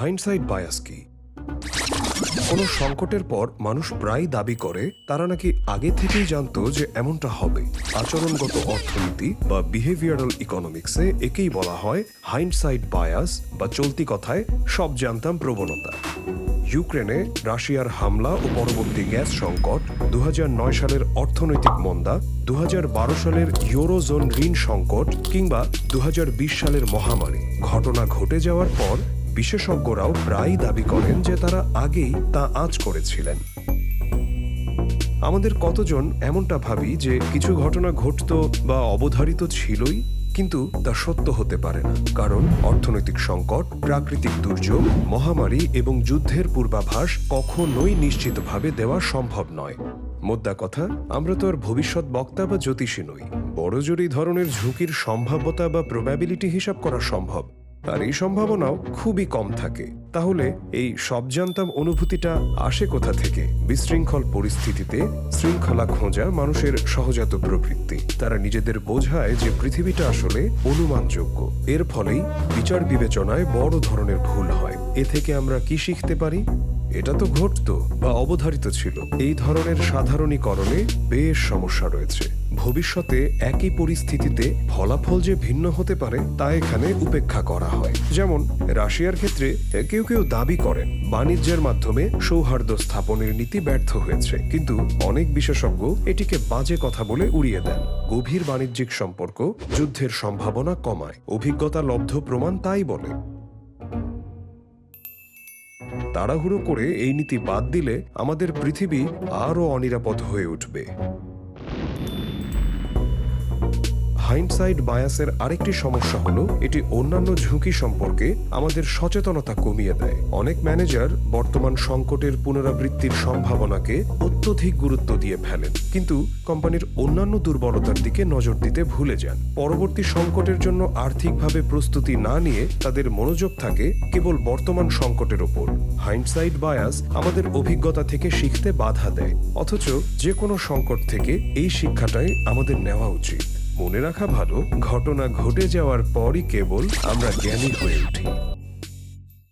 হাইন্ডসাইট bias কি? কোনো সংকটের পর মানুষ প্রায় দাবি করে তারা নাকি আগে থেকেই জানতো যে এমনটা হবে। আচরণগত অর্থনীতি বা বিহেভিয়ারাল ইকোনমিক্সে একেই বলা হয় হাইন্ডসাইট বায়াস বা চলতি কথায় সব জানতাম প্রবণতা। ইউক্রেনে রাশিয়ার হামলা ও পরবর্তী গ্যাস সংকট, 2009 সালের অর্থনৈতিক মন্দা, 2012 সালের ইউরোজোন ঋণ সংকট কিংবা 2020 সালের মহামারী ঘটনা ঘটে যাওয়ার পর বিশেষজ্ঞরাও প্রায়ই দাবি করেন যে তারা আগেই তা আঁচ করেছিলেন। আমাদের কতজন এমনটা ভাবি যে কিছু ঘটনা ঘটত বা অবধারিত ছিলই, কিন্তু তা সত্য হতে পারে না, কারণ অর্থনৈতিক সংকট, প্রাকৃতিক দুর্যোগ, মহামারী এবং যুদ্ধের পূর্বাভাস কখনোই নিশ্চিতভাবে দেওয়া সম্ভব নয়। মোদ্দা কথা, আমরা তো আর ভবিষ্যৎ বক্তা বা জ্যোতিষী নই। বড়জোর এই ধরনের ঝুঁকির সম্ভাব্যতা বা প্রবাবিলিটি হিসাব করা সম্ভব, আর এই সম্ভাবনাও খুবই কম থাকে। তাহলে এই সব জানতাম অনুভূতিটা আসে কোথা থেকে? বিশৃঙ্খল পরিস্থিতিতে শৃঙ্খলা খোঁজা মানুষের সহজাত প্রবৃত্তি। তারা নিজেদের বোঝায় যে পৃথিবীটা আসলে অনুমানযোগ্য। এর ফলেই বিচার বিবেচনায় বড় ধরনের ভুল হয়। এ থেকে আমরা কি শিখতে পারি? এটা তো ঘটতো বা অবধারিত ছিল। এই ধরনের সাধারণীকরণে বেশ সমস্যা রয়েছে। ভবিষ্যতে একই পরিস্থিতিতে ফলাফল যে ভিন্ন হতে পারে তা এখানে উপেক্ষা করা হয়। যেমন রাশিয়ার ক্ষেত্রে কেউ কেউ দাবি করেন বাণিজ্যের মাধ্যমে সৌহার্দ্য স্থাপনের নীতি ব্যর্থ হয়েছে, কিন্তু অনেক বিশেষজ্ঞ এটিকে বাজে কথা বলে উড়িয়ে দেন। গভীর বাণিজ্যিক সম্পর্ক যুদ্ধের সম্ভাবনা কমায়, অভিজ্ঞতা লব্ধ প্রমাণ তাই বলে। তাড়াহুড়ো করে এই নীতি বাদ দিলে আমাদের পৃথিবী আরও অনিরাপদ হয়ে উঠবে। হাইন্ডসাইট বায়াসের আরেকটি সমস্যা হলো এটি অন্যান্য ঝুঁকি সম্পর্কে আমাদের সচেতনতা কমিয়ে দেয়। অনেক ম্যানেজার বর্তমান সংকটের পুনরাবৃত্তির সম্ভাবনাকে অত্যধিক গুরুত্ব দিয়ে ফেলেন, কিন্তু কোম্পানির অন্যান্য দুর্বলতার দিকে নজর দিতে ভুলে যান। পরবর্তী সংকটের জন্য আর্থিকভাবে প্রস্তুতি না নিয়ে তাদের মনোযোগ থাকে কেবল বর্তমান সংকটের ওপর। হাইন্ডসাইট বায়াস আমাদের অভিজ্ঞতা থেকে শিখতে বাধা দেয়, অথচ যে কোনো সংকট থেকে এই শিক্ষাটাই আমাদের নেওয়া উচিত। মনে রাখা ভালো, ঘটনা ঘটে যাওয়ার পরই কেবল আমরা জ্ঞানী হয়ে উঠি।